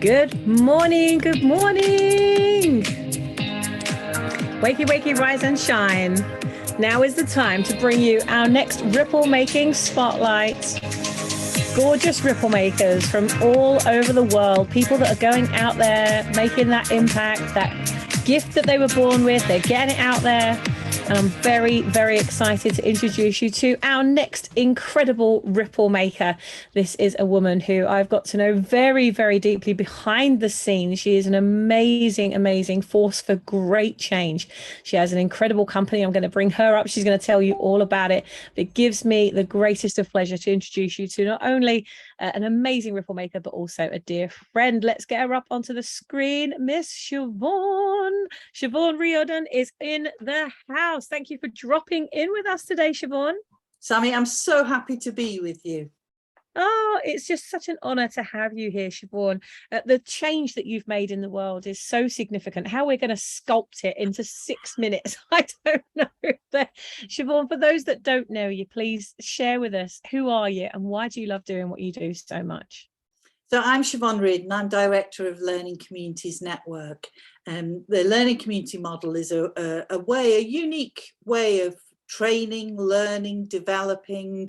Good morning, good morning. Wakey, wakey, rise and shine. Now is the time to bring you our next ripple making spotlight. Gorgeous ripple makers from all over the world, people that are going out there, making that impact, that gift that they were born with, they're getting it out there. And I'm very, very excited to introduce you to our next incredible ripple maker. This is a woman who I've got to know very, very deeply behind the scenes. She is an amazing, amazing force for great change. She has an incredible company. I'm going to bring her up. She's going to tell you all about it. But it gives me the greatest of pleasure to introduce you to not only an amazing ripple maker, but also a dear friend. Let's get her up onto the screen. Miss Siobhan. Siobhan Riordan is in the house. Thank you for dropping in with us today, Siobhan. Sammy, I'm so happy to be with you. Oh, it's just such an honor to have you here, Siobhan. The change that you've made in the world is so significant. How we're going to sculpt it into 6 minutes, I don't know. But Siobhan, for those that don't know you, please share with us, who are you and why do you love doing what you do so much? So I'm Siobhan Riordan. I'm Director of Learning Communities Network. The Learning Community model is a unique way of training, learning, developing.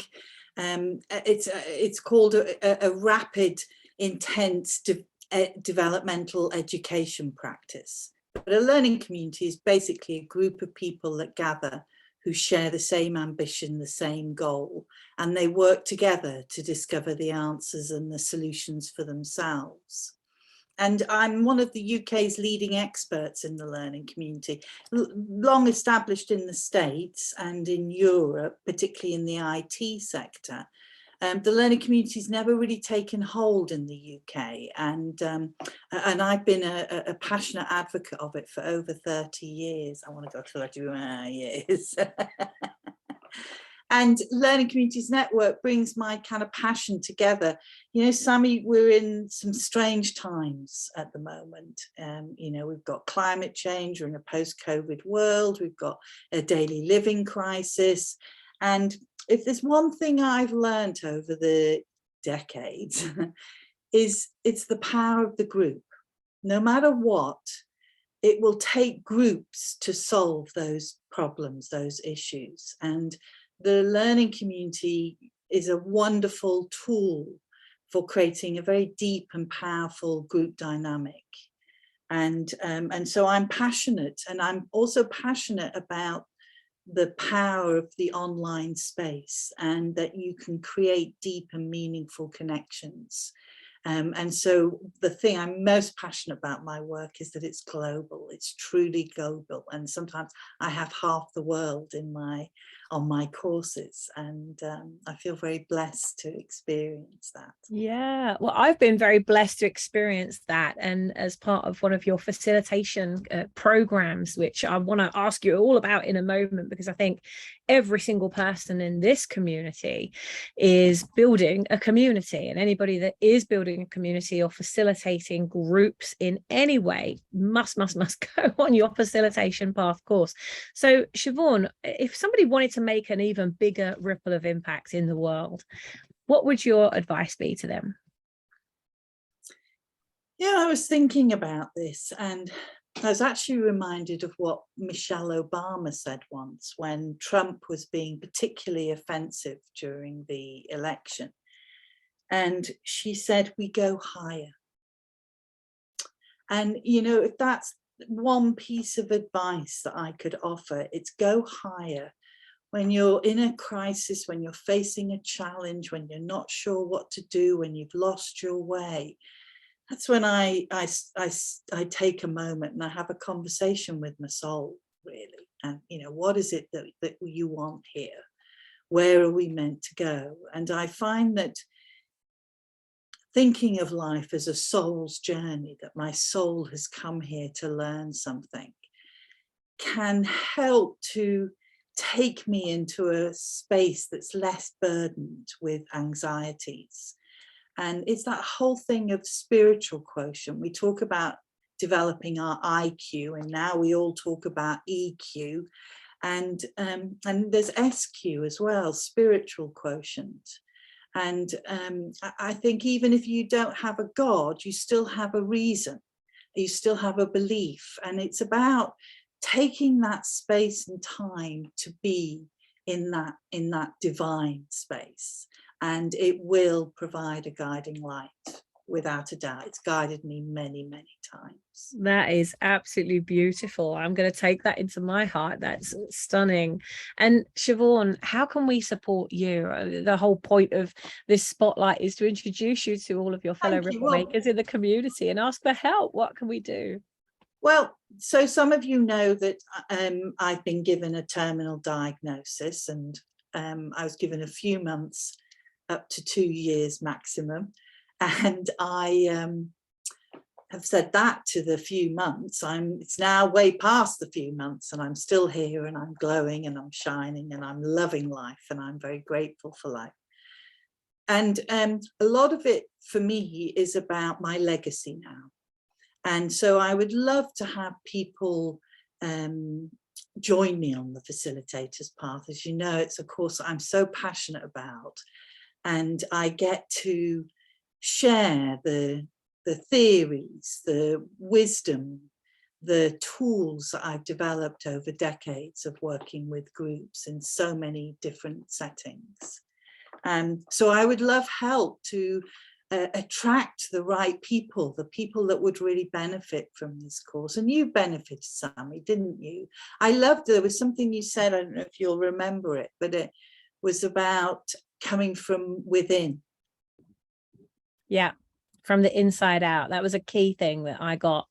It's called a rapid, intense developmental education practice. But a learning community is basically a group of people that gather who share the same ambition, the same goal, and they work together to discover the answers and the solutions for themselves. And I'm one of the UK's leading experts in the learning community, long established in the States and in Europe, particularly in the IT sector. The learning community's never really taken hold in the UK, and I've been a passionate advocate of it for over 30 years. I want to go 30 years. And Learning Communities Network brings my kind of passion together. You know, Sammy, we're in some strange times at the moment. You know, we've got climate change, we're in a post-COVID world, we've got a daily living crisis. And if there's one thing I've learned over the decades, is it's the power of the group. No matter what, it will take groups to solve those problems, those issues. And the learning community is a wonderful tool for creating a very deep and powerful group dynamic. And so I'm passionate, and I'm also passionate about the power of the online space, and that you can create deep and meaningful connections. And so the thing I'm most passionate about my work is that it's global, it's truly global. And sometimes I have half the world on my courses, and I feel very blessed to experience that. Yeah, well, I've been very blessed to experience that, and as part of one of your facilitation programs, which I want to ask you all about in a moment, because I think every single person in this community is building a community, and anybody that is building a community or facilitating groups in any way must go on your facilitation path course. So Siobhan, if somebody wanted to make an even bigger ripple of impact in the world, what would your advice be to them? Yeah, I was thinking about this, and I was actually reminded of what Michelle Obama said once when Trump was being particularly offensive during the election. And she said, "We go higher." And, you know, if that's one piece of advice that I could offer, it's go higher. When you're in a crisis, when you're facing a challenge, when you're not sure what to do, when you've lost your way, that's when I take a moment and I have a conversation with my soul, really. And, you know, what is it that you want here? Where are we meant to go? And I find that thinking of life as a soul's journey, that my soul has come here to learn something, can help to take me into a space that's less burdened with anxieties. And it's that whole thing of spiritual quotient. We talk about developing our IQ, and now we all talk about EQ, and there's SQ as well, spiritual quotient. And I think even if you don't have a God, you still have a reason, you still have a belief. And it's about taking that space and time to be in that divine space, and it will provide a guiding light. Without a doubt, it's guided me many, many times. That is absolutely beautiful. I'm going to take that into my heart. That's stunning. And Siobhan, how can we support you? The whole point of this spotlight is to introduce you to all of your fellow ripple makers in the community and ask for help. What can we do? Well, so some of you know that I've been given a terminal diagnosis, and I was given a few months up to 2 years maximum. And I have said that to the few months. It's now way past the few months, and I'm still here, and I'm glowing, and I'm shining, and I'm loving life, and I'm very grateful for life. And a lot of it for me is about my legacy now. And so I would love to have people join me on the facilitator's path. As you know, it's a course I'm so passionate about, and I get to share the theories, the wisdom, the tools that I've developed over decades of working with groups in so many different settings. So I would love help to attract the right people, the people that would really benefit from this course. And you benefited, Sammy, didn't you? I loved, there was something you said, I don't know if you'll remember it, but it was about coming from within. Yeah, from the inside out. That was a key thing that I got.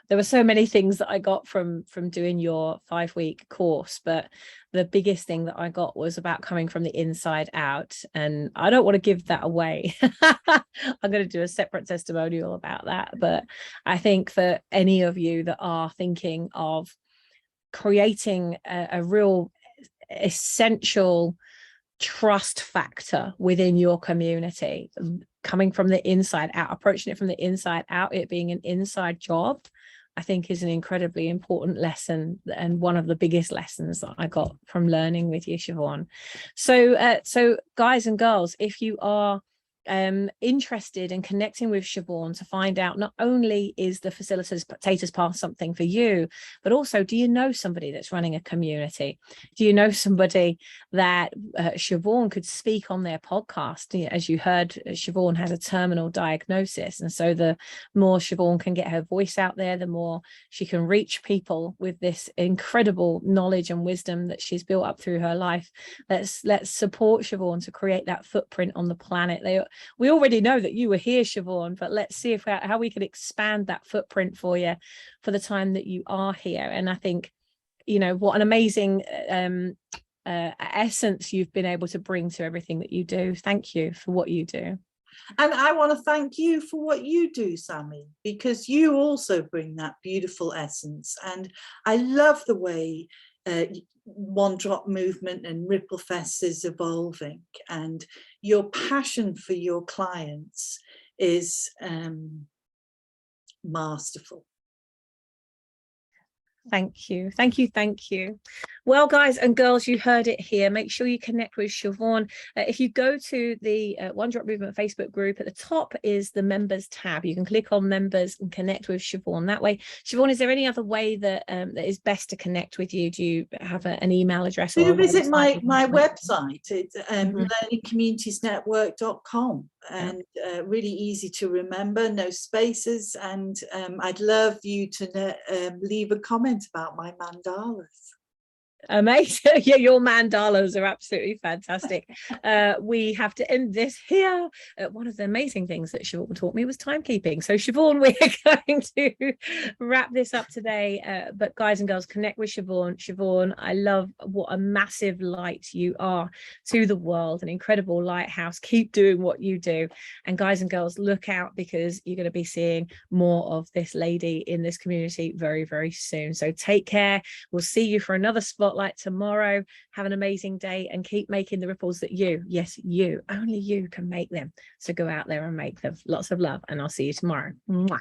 There were so many things that I got from doing your 5-week course, but the biggest thing that I got was about coming from the inside out. And I don't want to give that away. I'm going to do a separate testimonial about that. But I think for any of you that are thinking of creating a real essential trust factor within your community, coming from the inside out, approaching it from the inside out, it being an inside job, I think is an incredibly important lesson, and one of the biggest lessons that I got from learning with you, Siobhan. So guys and girls, if you are interested in connecting with Siobhan to find out not only is the facilitator's path something for you, but also, do you know somebody that's running a community? Do you know somebody that Siobhan could speak on their podcast? As you heard, Siobhan has a terminal diagnosis, and so the more Siobhan can get her voice out there, the more she can reach people with this incredible knowledge and wisdom that she's built up through her life. Let's support Siobhan to create that footprint on the planet. We already know that you were here, Siobhan, but let's see how we can expand that footprint for you for the time that you are here. And I think, what an amazing essence you've been able to bring to everything that you do. Thank you for what you do. And I want to thank you for what you do, Sammy, because you also bring that beautiful essence. And I love the way One Drop Movement and Ripple Fest is evolving, and your passion for your clients is masterful. Thank you. Well, guys and girls, you heard it here. Make sure you connect with Siobhan. If you go to the One Drop Movement Facebook group, at the top is the members tab. You can click on members and connect with Siobhan that way. Siobhan, is there any other way that that is best to connect with you? Do you have an email address? Do visit my website. It's learningcommunitiesnetwork.com, and really easy to remember, no spaces. And I'd love you to leave a comment about my mandalas. Amazing. Yeah, your mandalas are absolutely fantastic. We have to end this here. One of the amazing things that Siobhan taught me was timekeeping. So Siobhan, we're going to wrap this up today. But guys and girls, connect with Siobhan. Siobhan, I love what a massive light you are to the world, an incredible lighthouse. Keep doing what you do. And guys and girls, look out, because you're going to be seeing more of this lady in this community very, very soon. So take care. We'll see you for another spotlight tomorrow. Have an amazing day and keep making the ripples that yes, you, only you can make them. So go out there and make them. Lots of love, and I'll see you tomorrow. Mwah.